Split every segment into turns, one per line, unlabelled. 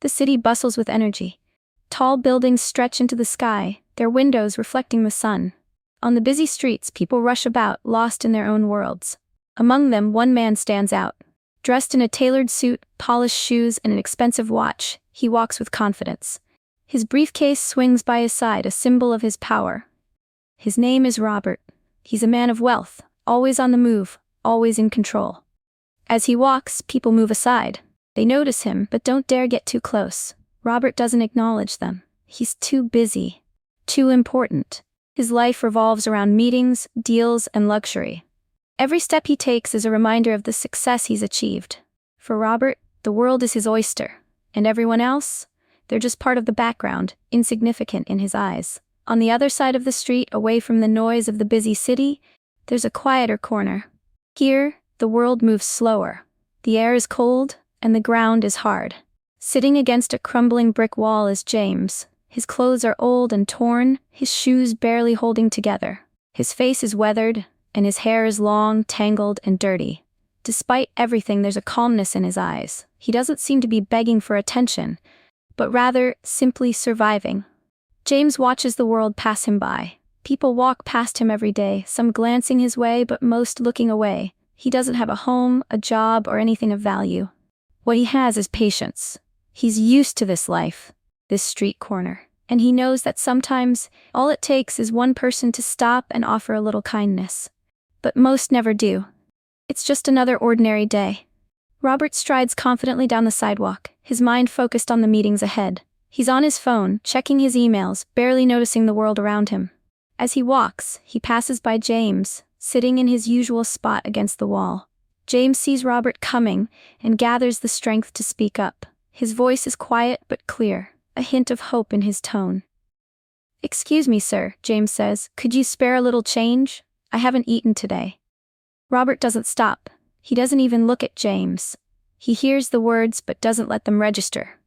The city bustles with energy. Tall buildings stretch into the sky, their windows reflecting the sun. On the busy streets, people rush about, lost in their own worlds. Among them, one man stands out. Dressed in a tailored suit, polished shoes, and an expensive watch, he walks with confidence. His briefcase swings by his side, a symbol of his power. His name is Robert. He's a man of wealth, always on the move, always in control. As he walks, people move aside. They notice him, but don't dare get too close. Robert doesn't acknowledge them. He's too busy. Too important. His life revolves around meetings, deals, and luxury. Every step he takes is a reminder of the success he's achieved. For Robert, the world is his oyster. And everyone else? They're just part of the background, insignificant in his eyes. On the other side of the street, away from the noise of the busy city, there's a quieter corner. Here, the world moves slower. The air is cold, and the ground is hard. Sitting against a crumbling brick wall is James. His clothes are old and torn, his shoes barely holding together. His face is weathered, and his hair is long, tangled, and dirty. Despite everything, there's a calmness in his eyes. He doesn't seem to be begging for attention, but rather simply surviving. James watches the world pass him by. People walk past him every day, some glancing his way, but most looking away. He doesn't have a home, a job, or anything of value. What he has is patience. He's used to this life, this street corner, and he knows that sometimes all it takes is one person to stop and offer a little kindness. But most never do. It's just another ordinary day. Robert strides confidently down the sidewalk, his mind focused on the meetings ahead. He's on his phone, checking his emails, barely noticing the world around him. As he walks, he passes by James, sitting in his usual spot against the wall. James sees Robert coming and gathers the strength to speak up. His voice is quiet but clear, a hint of hope in his tone. "Excuse me, sir," James says. "Could you spare a little change? I haven't eaten today." Robert doesn't stop. He doesn't even look at James. He hears the words but doesn't let them register.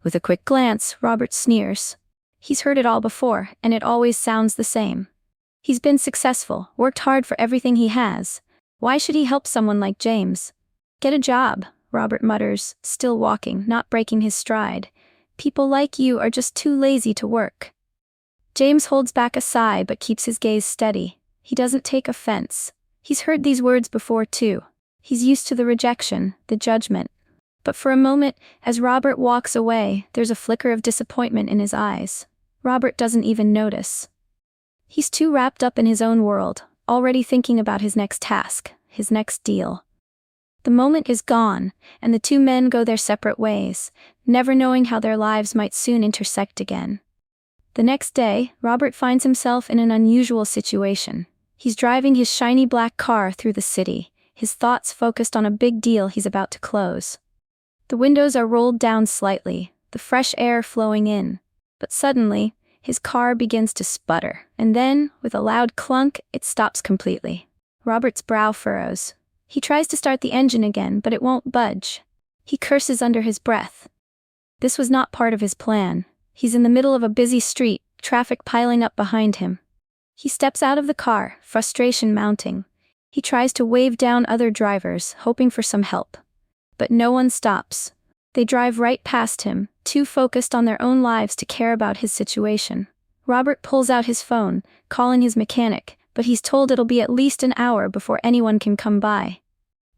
With a quick glance, Robert sneers. He's heard it all before, and it always sounds the same. He's been successful, worked hard for everything he has. Why should he help someone like James? "Get a job," Robert mutters, still walking, not breaking his stride. "People like you are just too lazy to work." James holds back a sigh but keeps his gaze steady. He doesn't take offense. He's heard these words before too. He's used to the rejection, the judgment. But for a moment, as Robert walks away, there's a flicker of disappointment in his eyes. Robert doesn't even notice. He's too wrapped up in his own world, already thinking about his next task, his next deal. The moment is gone, and the two men go their separate ways, never knowing how their lives might soon intersect again. The next day, Robert finds himself in an unusual situation. He's driving his shiny black car through the city, his thoughts focused on a big deal he's about to close. The windows are rolled down slightly, the fresh air flowing in. But suddenly, his car begins to sputter, and then, with a loud clunk, it stops completely. Robert's brow furrows. He tries to start the engine again, but it won't budge. He curses under his breath. This was not part of his plan. He's in the middle of a busy street, traffic piling up behind him. He steps out of the car, frustration mounting. He tries to wave down other drivers, hoping for some help. But no one stops. They drive right past him, too focused on their own lives to care about his situation. Robert pulls out his phone, calling his mechanic, but he's told it'll be at least an hour before anyone can come by.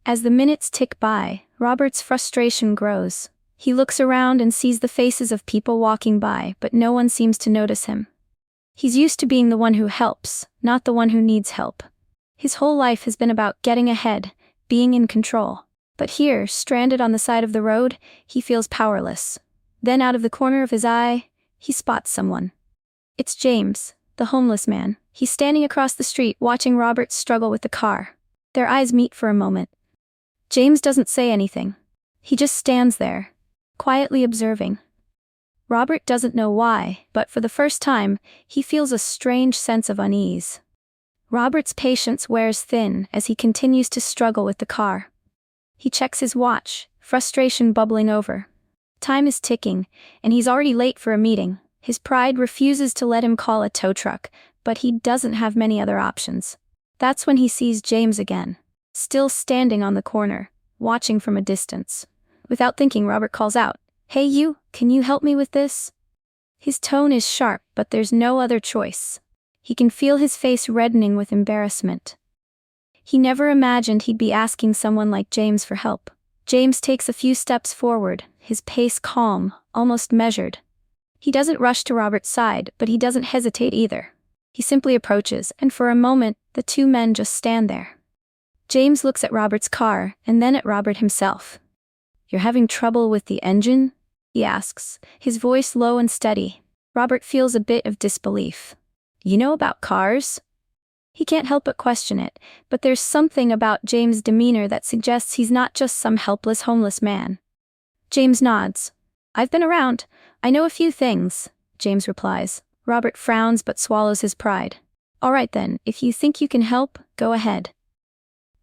As the minutes tick by, Robert's frustration grows. He looks around and sees the faces of people walking by, but no one seems to notice him. He's used to being the one who helps, not the one who needs help. His whole life has been about getting ahead, being in control. But here, stranded on the side of the road, he feels powerless. Then out of the corner of his eye, he spots someone. It's James, the homeless man. He's standing across the street watching Robert struggle with the car. Their eyes meet for a moment. James doesn't say anything. He just stands there, quietly observing. Robert doesn't know why, but for the first time, he feels a strange sense of unease. Robert's patience wears thin as he continues to struggle with the car. He checks his watch, frustration bubbling over. Time is ticking, and he's already late for a meeting. His pride refuses to let him call a tow truck, but he doesn't have many other options. That's when he sees James again, still standing on the corner, watching from a distance. Without thinking, Robert calls out, "Hey you, can you help me with this?" His tone is sharp, but there's no other choice. He can feel his face reddening with embarrassment. He never imagined he'd be asking someone like James for help. James takes a few steps forward, his pace calm, almost measured. He doesn't rush to Robert's side, but he doesn't hesitate either. He simply approaches, and for a moment, the two men just stand there. James looks at Robert's car, and then at Robert himself. "You're having trouble with the engine?" he asks, his voice low and steady. Robert feels a bit of disbelief. "You know about cars?" He can't help but question it, but there's something about James' demeanor that suggests he's not just some helpless homeless man. James nods. "I've been around. I know a few things," James replies. Robert frowns but swallows his pride. "All right then, if you think you can help, go ahead."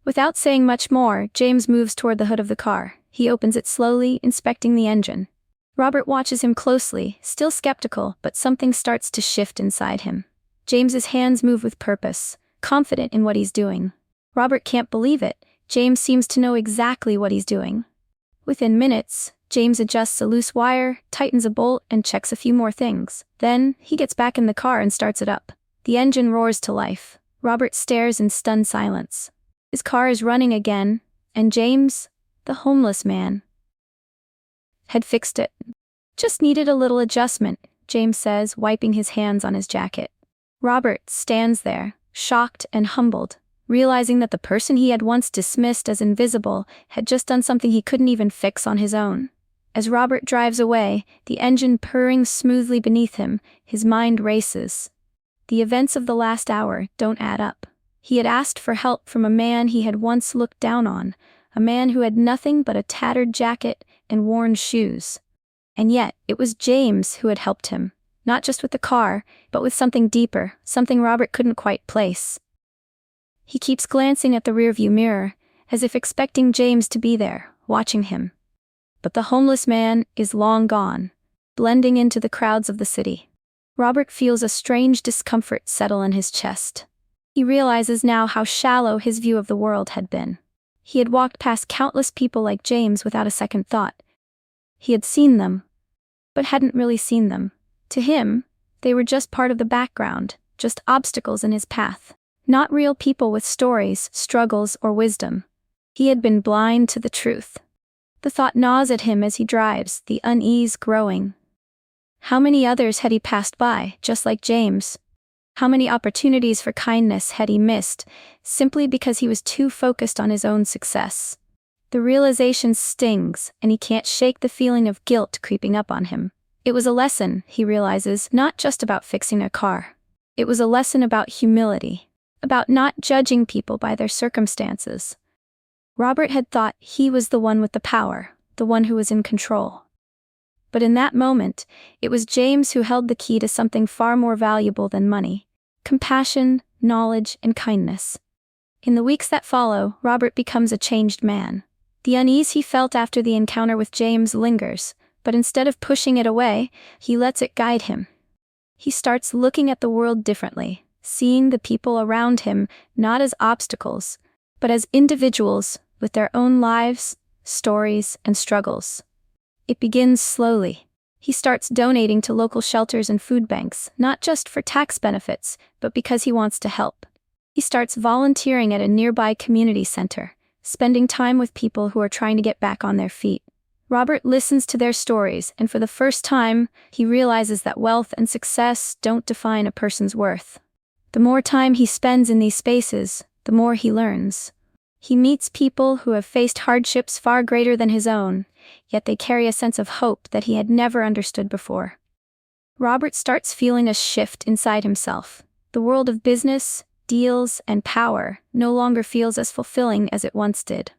Without saying much more, James moves toward the hood of the car. He opens it slowly, inspecting the engine. Robert watches him closely, still skeptical, but something starts to shift inside him. James's hands move with purpose, confident in what he's doing. Robert can't believe it. James seems to know exactly what he's doing. Within minutes, James adjusts a loose wire, tightens a bolt, and checks a few more things. Then, he gets back in the car and starts it up. The engine roars to life. Robert stares in stunned silence. His car is running again, and James, the homeless man, had fixed it. "Just needed a little adjustment," James says, wiping his hands on his jacket. Robert stands there, shocked and humbled, realizing that the person he had once dismissed as invisible had just done something he couldn't even fix on his own. As Robert drives away, the engine purring smoothly beneath him, his mind races. The events of the last hour don't add up. He had asked for help from a man he had once looked down on, a man who had nothing but a tattered jacket and worn shoes. And yet, it was James who had helped him, not just with the car, but with something deeper, something Robert couldn't quite place. He keeps glancing at the rearview mirror, as if expecting James to be there, watching him. But the homeless man is long gone, blending into the crowds of the city. Robert feels a strange discomfort settle in his chest. He realizes now how shallow his view of the world had been. He had walked past countless people like James without a second thought. He had seen them, but hadn't really seen them. To him, they were just part of the background, just obstacles in his path. Not real people with stories, struggles, or wisdom. He had been blind to the truth. The thought gnaws at him as he drives, the unease growing. How many others had he passed by, just like James? How many opportunities for kindness had he missed, simply because he was too focused on his own success? The realization stings, and he can't shake the feeling of guilt creeping up on him. It was a lesson, he realizes, not just about fixing a car. It was a lesson about humility, about not judging people by their circumstances. Robert had thought he was the one with the power, the one who was in control. But in that moment, it was James who held the key to something far more valuable than money: compassion, knowledge, and kindness. In the weeks that follow, Robert becomes a changed man. The unease he felt after the encounter with James lingers, but instead of pushing it away, he lets it guide him. He starts looking at the world differently, seeing the people around him not as obstacles, but as individuals with their own lives, stories, and struggles. It begins slowly. He starts donating to local shelters and food banks, not just for tax benefits, but because he wants to help. He starts volunteering at a nearby community center, spending time with people who are trying to get back on their feet. Robert listens to their stories, and for the first time, he realizes that wealth and success don't define a person's worth. The more time he spends in these spaces, the more he learns. He meets people who have faced hardships far greater than his own, yet they carry a sense of hope that he had never understood before. Robert starts feeling a shift inside himself. The world of business, deals, and power no longer feels as fulfilling as it once did.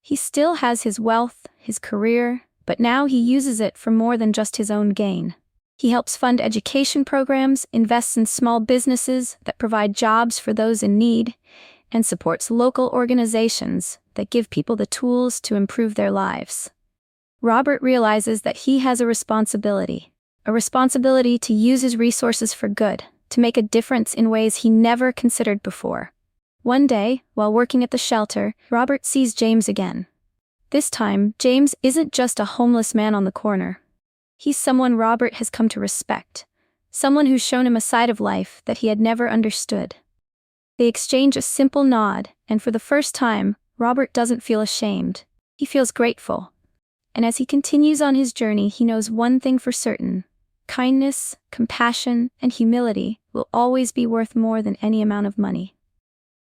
He still has his wealth, his career, but now he uses it for more than just his own gain. He helps fund education programs, invests in small businesses that provide jobs for those in need, and supports local organizations that give people the tools to improve their lives. Robert realizes that he has a responsibility to use his resources for good, to make a difference in ways he never considered before. One day, while working at the shelter, Robert sees James again. This time, James isn't just a homeless man on the corner. He's someone Robert has come to respect. Someone who's shown him a side of life that he had never understood. They exchange a simple nod, and for the first time, Robert doesn't feel ashamed. He feels grateful. And as he continues on his journey, he knows one thing for certain: kindness, compassion, and humility will always be worth more than any amount of money.